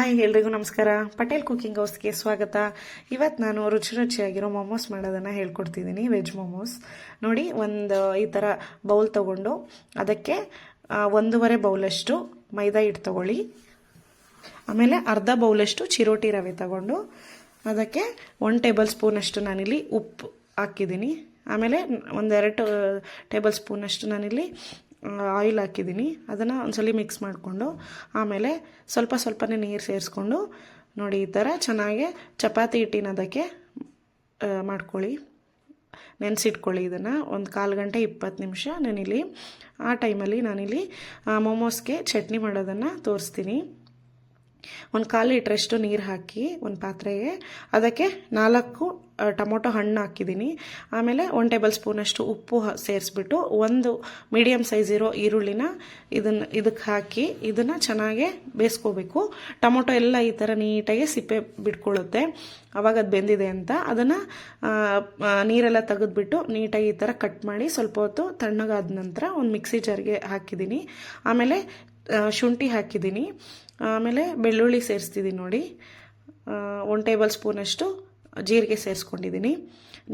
Hi ಎಲ್ರಿಗೂ ನಮಸ್ಕಾರ. Patel cooking ಹೌಸ್ಗೆ ಸ್ವಾಗತ. ಇವತ್ತು ನಾನು ರುಚಿಯಾಗಿರೋ ಮೊಮೋಸ್ ಮಾಡೋದನ್ನು ಹೇಳ್ಕೊಡ್ತಿದ್ದೀನಿ. ವೆಜ್ ಮೊಮೋಸ್ ನೋಡಿ. ಈ ಥರ ಬೌಲ್ ತೊಗೊಂಡು ಅದಕ್ಕೆ 1.5 ಬೌಲಷ್ಟು ಮೈದಾ ಹಿಟ್ಟು ತೊಗೊಳ್ಳಿ. ಆಮೇಲೆ ಅರ್ಧ ಬೌಲಷ್ಟು ಚಿರೋಟಿ ರವೆ ತಗೊಂಡು ಅದಕ್ಕೆ 1 ಟೇಬಲ್ ಸ್ಪೂನಷ್ಟು ನಾನಿಲ್ಲಿ ಉಪ್ಪು ಹಾಕಿದ್ದೀನಿ. ಆಮೇಲೆ 1-2 ಟೇಬಲ್ ಸ್ಪೂನಷ್ಟು ನಾನಿಲ್ಲಿ ಆಯಿಲ್ ಹಾಕಿದ್ದೀನಿ. ಅದನ್ನು ಒಂದ್ಸಲ ಮಿಕ್ಸ್ ಮಾಡಿಕೊಂಡು ಆಮೇಲೆ ಸ್ವಲ್ಪನೇ ನೀರು ಸೇರಿಸ್ಕೊಂಡು ನೋಡಿ ಈ ಥರ ಚೆನ್ನಾಗಿ ಚಪಾತಿ ಹಿಟ್ಟಿನ ಅದಕ್ಕೆ ಮಾಡ್ಕೊಳ್ಳಿ, ನೆನೆಸಿಟ್ಕೊಳ್ಳಿ. ಇದನ್ನು 1/4 ಗಂಟೆ 20 ನಿಮಿಷ ನಾನಿಲ್ಲಿ. ಆ ಟೈಮಲ್ಲಿ ನಾನಿಲ್ಲಿ ಮೊಮೋಸ್ಗೆ ಚಟ್ನಿ ಮಾಡೋದನ್ನು ತೋರಿಸ್ತೀನಿ. 1/4 ಲೀಟ್ರಷ್ಟು ನೀರು ಹಾಕಿ ಒಂದು ಪಾತ್ರೆಗೆ ಅದಕ್ಕೆ 4 ಟೊಮೊಟೊ ಹಣ್ಣು ಹಾಕಿದ್ದೀನಿ. ಆಮೇಲೆ 1 ಟೇಬಲ್ ಸ್ಪೂನಷ್ಟು ಉಪ್ಪು ಸೇರಿಸ್ಬಿಟ್ಟು 1 ಮೀಡಿಯಮ್ ಸೈಜ್ ಇರೋ ಈರುಳ್ಳಿನ ಇದಕ್ಕೆ ಹಾಕಿ ಇದನ್ನು ಚೆನ್ನಾಗಿ ಬೇಯಿಸ್ಕೋಬೇಕು. ಟೊಮೊಟೊ ಎಲ್ಲ ಈ ಥರ ನೀಟಾಗಿ ಸಿಪ್ಪೆ ಬಿಟ್ಕೊಳ್ಳುತ್ತೆ, ಅವಾಗ ಅದು ಬೆಂದಿದೆ ಅಂತ. ಅದನ್ನು ನೀರೆಲ್ಲ ತೆಗೆದ್ಬಿಟ್ಟು ನೀಟಾಗಿ ಈ ಥರ ಕಟ್ ಮಾಡಿ ಸ್ವಲ್ಪ ಹೊತ್ತು ತಣ್ಣಗಾದ ನಂತರ ಒಂದು ಮಿಕ್ಸಿ ಜಾರ್ಗೆ ಹಾಕಿದ್ದೀನಿ. ಆಮೇಲೆ ಶುಂಠಿ ಹಾಕಿದ್ದೀನಿ. ಆಮೇಲೆ ಬೆಳ್ಳುಳ್ಳಿ ಸೇರಿಸ್ತಿದ್ದೀನಿ ನೋಡಿ. 1 ಟೇಬಲ್ ಸ್ಪೂನಷ್ಟು ಜೀರಿಗೆ ಸೇರಿಸ್ಕೊಂಡಿದ್ದೀನಿ.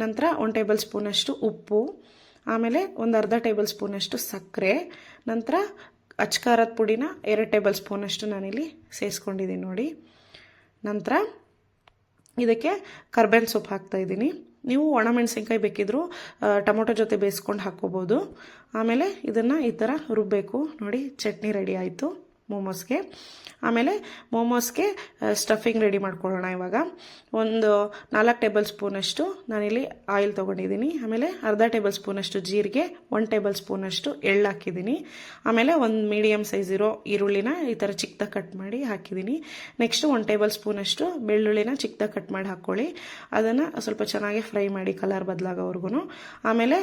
ನಂತರ 1 ಟೇಬಲ್ ಸ್ಪೂನಷ್ಟು ಉಪ್ಪು, ಆಮೇಲೆ 1/2 ಟೇಬಲ್ ಸ್ಪೂನಷ್ಟು ಸಕ್ಕರೆ, ನಂತರ ಅಚ್ಕಾರದ ಪುಡಿನ 2 ಟೇಬಲ್ ಸ್ಪೂನಷ್ಟು ನಾನಿಲ್ಲಿ ಸೇರಿಸ್ಕೊಂಡಿದ್ದೀನಿ ನೋಡಿ. ನಂತರ ಇದಕ್ಕೆ ಕರ್ಬೇವಿನ ಸೊಪ್ಪು ಹಾಕ್ತಾಯಿದ್ದೀನಿ. ನೀವು ಒಣಮೆಣಸಿನ್ಕಾಯಿ ಬೇಕಿದ್ದರೂ ಟೊಮೊಟೊ ಜೊತೆ ಬೇಯಿಸ್ಕೊಂಡು ಹಾಕ್ಕೋಬೋದು. ಆಮೇಲೆ ಇದನ್ನು ಈ ಥರ ರುಬ್ಬಬೇಕು ನೋಡಿ. ಚಟ್ನಿ ರೆಡಿ ಆಯಿತು ಮೊಮೋಸ್ಗೆ. ಆಮೇಲೆ ಮೊಮೋಸ್ಗೆ ಸ್ಟಫಿಂಗ್ ರೆಡಿ ಮಾಡ್ಕೊಳ್ಳೋಣ. ಇವಾಗ 4 ಟೇಬಲ್ ಸ್ಪೂನಷ್ಟು ನಾನಿಲ್ಲಿ ಆಯಿಲ್ ತೊಗೊಂಡಿದ್ದೀನಿ. ಆಮೇಲೆ ಅರ್ಧ ಟೇಬಲ್ ಸ್ಪೂನಷ್ಟು ಜೀರಿಗೆ, 1 ಟೇಬಲ್ ಸ್ಪೂನಷ್ಟು ಎಳ್ಳು ಹಾಕಿದ್ದೀನಿ. ಆಮೇಲೆ 1 ಮೀಡಿಯಮ್ ಸೈಜ್ ಇರೋ ಈರುಳ್ಳಿನ ಈ ಥರ ಚಿಕ್ಕದಾಗಿ ಕಟ್ ಮಾಡಿ ಹಾಕಿದ್ದೀನಿ. ನೆಕ್ಸ್ಟು 1 ಟೇಬಲ್ ಸ್ಪೂನಷ್ಟು ಬೆಳ್ಳುಳ್ಳಿನ ಚಿಕ್ಕದಾಗಿ ಕಟ್ ಮಾಡಿ ಹಾಕ್ಕೊಳ್ಳಿ. ಅದನ್ನು ಸ್ವಲ್ಪ ಚೆನ್ನಾಗಿ ಫ್ರೈ ಮಾಡಿ ಕಲರ್ ಬದಲಾಗೋವರೆಗೂ. ಆಮೇಲೆ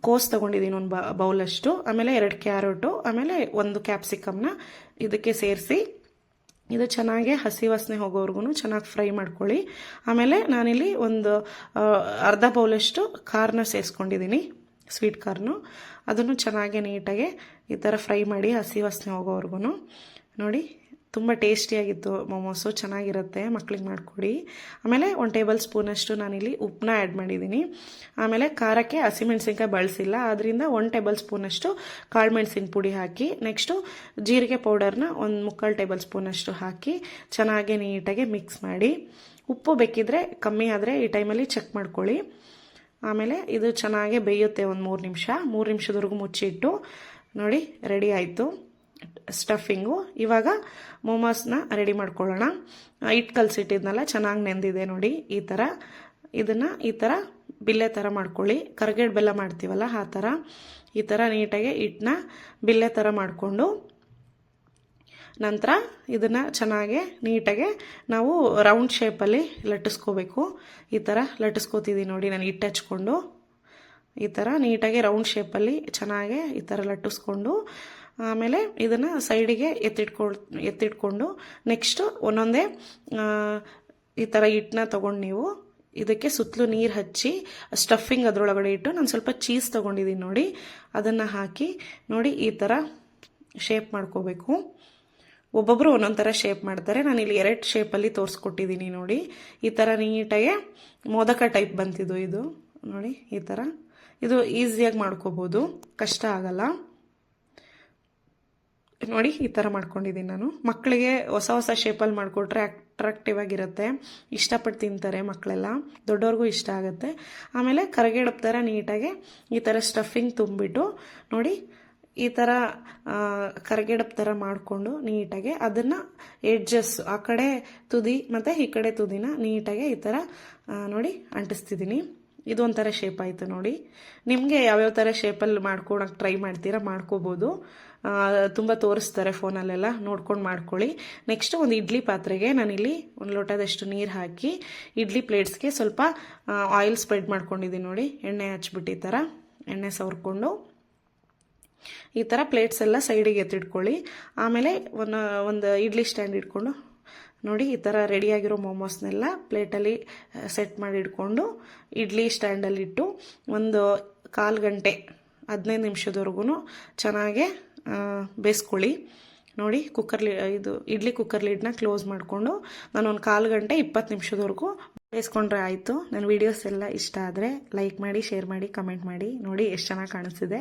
ಕೋಸ್ ತೊಗೊಂಡಿದ್ದೀನಿ 1 ಬೌಲಷ್ಟು. ಆಮೇಲೆ 2 ಕ್ಯಾರೆಟು, ಆಮೇಲೆ 1 ಕ್ಯಾಪ್ಸಿಕಮ್ನ ಇದಕ್ಕೆ ಸೇರಿಸಿ ಇದು ಚೆನ್ನಾಗಿ ಹಸಿ ವಾಸನೆ ಹೋಗೋವರೆಗೂ ಚೆನ್ನಾಗಿ ಫ್ರೈ ಮಾಡ್ಕೊಳ್ಳಿ. ಆಮೇಲೆ ನಾನಿಲ್ಲಿ ಅರ್ಧ ಬೌಲಷ್ಟು ಕಾರ್ನ ಸೇರಿಸ್ಕೊಂಡಿದ್ದೀನಿ, ಸ್ವೀಟ್ ಕಾರ್ನು. ಅದನ್ನು ಚೆನ್ನಾಗಿ ನೀಟಾಗಿ ಈ ಥರ ಫ್ರೈ ಮಾಡಿ ಹಸಿ ವಾಸನೆ ಹೋಗೋವರೆಗೂ ನೋಡಿ. ತುಂಬ ಟೇಸ್ಟಿಯಾಗಿತ್ತು ಮೊಮೋಸು, ಚೆನ್ನಾಗಿರುತ್ತೆ, ಮಕ್ಳಿಗೆ ಮಾಡಿಕೊಡಿ. ಆಮೇಲೆ 1 ಟೇಬಲ್ ಸ್ಪೂನಷ್ಟು ನಾನಿಲ್ಲಿ ಉಪ್ಪನ್ನ ಆ್ಯಡ್ ಮಾಡಿದ್ದೀನಿ. ಆಮೇಲೆ ಖಾರಕ್ಕೆ ಹಸಿಮೆಣಸಿನ್ಕಾಯಿ ಬಳಸಿಲ್ಲ, ಆದ್ದರಿಂದ 1 ಟೇಬಲ್ ಸ್ಪೂನಷ್ಟು ಕಾಳು ಮೆಣಸಿನ ಪುಡಿ ಹಾಕಿ, ನೆಕ್ಸ್ಟು ಜೀರಿಗೆ ಪೌಡರ್ನ 1/4 ಟೇಬಲ್ ಸ್ಪೂನಷ್ಟು ಹಾಕಿ ಚೆನ್ನಾಗಿ ನೀಟಾಗಿ ಮಿಕ್ಸ್ ಮಾಡಿ. ಉಪ್ಪು ಬೇಕಿದ್ರೆ ಕಮ್ಮಿ ಆದರೆ ಈ ಟೈಮಲ್ಲಿ ಚೆಕ್ ಮಾಡ್ಕೊಳ್ಳಿ. ಆಮೇಲೆ ಇದು ಚೆನ್ನಾಗಿ ಬೇಯುತ್ತೆ 3 ನಿಮಿಷ. 3 ನಿಮಿಷದವರೆಗೂ ಮುಚ್ಚಿಟ್ಟು ನೋಡಿ ರೆಡಿ ಆಯಿತು ಸ್ಟಫಿಂಗು. ಇವಾಗ ಮೊಮೋಸ್ನ ರೆಡಿ ಮಾಡ್ಕೊಳ್ಳೋಣ. ಹಿಟ್ಟು ಕಲಸಿಟ್ಟಿದ್ನಲ್ಲ ಚೆನ್ನಾಗಿ ನೆಂದಿದೆ ನೋಡಿ. ಇದನ್ನು ಈ ಥರ ಬಿಲ್ಲೆ ಥರ ಮಾಡ್ಕೊಳ್ಳಿ. ಕರ್ಗೇಡು ಬೆಲ್ಲ ಮಾಡ್ತೀವಲ್ಲ ಆ ಥರ ಈ ಥರ ನೀಟಾಗಿ ಹಿಟ್ಟನ್ನ ಬಿಲ್ಲೆ ಥರ ಮಾಡಿಕೊಂಡು ನಂತರ ಇದನ್ನು ಚೆನ್ನಾಗಿ ನೀಟಾಗಿ ನಾವು ರೌಂಡ್ ಶೇಪಲ್ಲಿ ಲಟ್ಟಿಸ್ಕೋಬೇಕು. ಈ ಥರ ಲಟ್ಟಿಸ್ಕೋತಿದ್ದೀನಿ ನೋಡಿ ನಾನು. ಹಿಟ್ಟು ಹಚ್ಕೊಂಡು ಈ ಥರ ನೀಟಾಗಿ ರೌಂಡ್ ಶೇಪಲ್ಲಿ ಚೆನ್ನಾಗಿ ಈ ಥರ ಲಟ್ಟಿಸ್ಕೊಂಡು ಆಮೇಲೆ ಇದನ್ನು ಸೈಡಿಗೆ ಎತ್ತಿಟ್ಕೊಂಡು ನೆಕ್ಸ್ಟು ಒಂದೊಂದೇ ಈ ಥರ ಹಿಟ್ಟನ್ನ ತೊಗೊಂಡು ನೀವು ಇದಕ್ಕೆ ಸುತ್ತಲೂ ನೀರು ಹಚ್ಚಿ ಸ್ಟಫಿಂಗ್ ಅದರೊಳಗಡೆ ಇಟ್ಟು ನಾನು ಸ್ವಲ್ಪ ಚೀಸ್ ತೊಗೊಂಡಿದ್ದೀನಿ ನೋಡಿ. ಅದನ್ನು ಹಾಕಿ ನೋಡಿ ಈ ಥರ ಶೇಪ್ ಮಾಡ್ಕೋಬೇಕು. ಒಬ್ಬೊಬ್ಬರು ಒಂದೊಂದು ಥರ ಶೇಪ್ ಮಾಡ್ತಾರೆ. ನಾನಿಲ್ಲಿ 2 ಶೇಪಲ್ಲಿ ತೋರಿಸ್ಕೊಟ್ಟಿದ್ದೀನಿ ನೋಡಿ. ಈ ಥರ ನೀಟಾಗಿ ಮೋದಕ ಟೈಪ್ ಬಂತಿದ್ದು ಇದು ನೋಡಿ. ಈ ಥರ ಇದು ಈಸಿಯಾಗಿ ಮಾಡ್ಕೋಬೋದು, ಕಷ್ಟ ಆಗಲ್ಲ ನೋಡಿ. ಈ ಥರ ಮಾಡ್ಕೊಂಡಿದ್ದೀನಿ ನಾನು. ಮಕ್ಕಳಿಗೆ ಹೊಸ ಶೇಪಲ್ಲಿ ಮಾಡಿಕೊಟ್ರೆ ಅಟ್ರಾಕ್ಟಿವ್ ಆಗಿರುತ್ತೆ, ಇಷ್ಟಪಟ್ಟು ತಿಂತಾರೆ ಮಕ್ಕಳೆಲ್ಲ, ದೊಡ್ಡವ್ರಿಗೂ ಇಷ್ಟ ಆಗುತ್ತೆ. ಆಮೇಲೆ ಕರಗೇಡಪ್ ಥರ ನೀಟಾಗಿ ಈ ಥರ ಸ್ಟಫಿಂಗ್ ತುಂಬಿಟ್ಟು ನೋಡಿ ಈ ಥರ ಕರಗೇಡಪ್ ಥರ ಮಾಡಿಕೊಂಡು ನೀಟಾಗಿ ಅದನ್ನು ಎಡ್ಜಸ್ ಆ ಕಡೆ ತುದಿ ಮತ್ತು ಈ ಕಡೆ ತುದಿನ ನೀಟಾಗಿ ಈ ಥರ ನೋಡಿ ಅಂಟಿಸ್ತಿದ್ದೀನಿ. ಇದೊಂಥರ ಶೇಪ್ ಆಯಿತು ನೋಡಿ. ನಿಮಗೆ ಯಾವ್ಯಾವ ಥರ ಶೇಪಲ್ಲಿ ಮಾಡ್ಕೊಳಕ್ಕೆ ಟ್ರೈ ಮಾಡ್ತೀರಾ ಮಾಡ್ಕೋಬೋದು. ತುಂಬ ತೋರಿಸ್ತಾರೆ ಫೋನಲ್ಲೆಲ್ಲ, ನೋಡ್ಕೊಂಡು ಮಾಡ್ಕೊಳ್ಳಿ. ನೆಕ್ಸ್ಟ್ ಒಂದು ಇಡ್ಲಿ ಪಾತ್ರೆಗೆ ನಾನಿಲ್ಲಿ 1 ಲೋಟದಷ್ಟು ನೀರು ಹಾಕಿ ಇಡ್ಲಿ ಪ್ಲೇಟ್ಸ್ಗೆ ಸ್ವಲ್ಪ ಆಯಿಲ್ ಸ್ಪ್ರೆಡ್ ಮಾಡ್ಕೊಂಡಿದ್ದೀನಿ ನೋಡಿ. ಎಣ್ಣೆ ಹಚ್ಬಿಟ್ಟು ಈ ಥರ ಎಣ್ಣೆ ಸವರ್ಕೊಂಡು ಈ ಥರ ಪ್ಲೇಟ್ಸ್ ಎಲ್ಲ ಸೈಡಿಗೆ ಎತ್ತಿಟ್ಕೊಳ್ಳಿ. ಆಮೇಲೆ ಒಂದು ಇಡ್ಲಿ ಸ್ಟ್ಯಾಂಡ್ ಇಟ್ಕೊಂಡು ನೋಡಿ ಈ ಥರ ರೆಡಿಯಾಗಿರೋ ಮೊಮೋಸ್ನೆಲ್ಲ ಪ್ಲೇಟಲ್ಲಿ ಸೆಟ್ ಮಾಡಿ ಇಟ್ಕೊಂಡು ಇಡ್ಲಿ ಸ್ಟ್ಯಾಂಡಲ್ಲಿಟ್ಟು 1/4 ಗಂಟೆ 15 ನಿಮಿಷದವರೆಗೂ ಚೆನ್ನಾಗೆ ಬೇಯಿಸ್ಕೊಳ್ಳಿ. ನೋಡಿ ಇದು ಇಡ್ಲಿ ಕುಕ್ಕರ್ ಲಿಡ್ನ ಕ್ಲೋಸ್ ಮಾಡಿಕೊಂಡು ನಾನು ಒಂದು 1/4 ಗಂಟೆ 20 ನಿಮಿಷದವರೆಗೂ ಬೇಯಿಸ್ಕೊಂಡ್ರೆ ಆಯಿತು. ನನ್ನ ವೀಡಿಯೋಸ್ ಎಲ್ಲ ಇಷ್ಟ ಆದರೆ ಲೈಕ್ ಮಾಡಿ, ಶೇರ್ ಮಾಡಿ, ಕಮೆಂಟ್ ಮಾಡಿ. ನೋಡಿ ಎಷ್ಟು ಚೆನ್ನಾಗಿ ಕಾಣಿಸ್ತಿದೆ.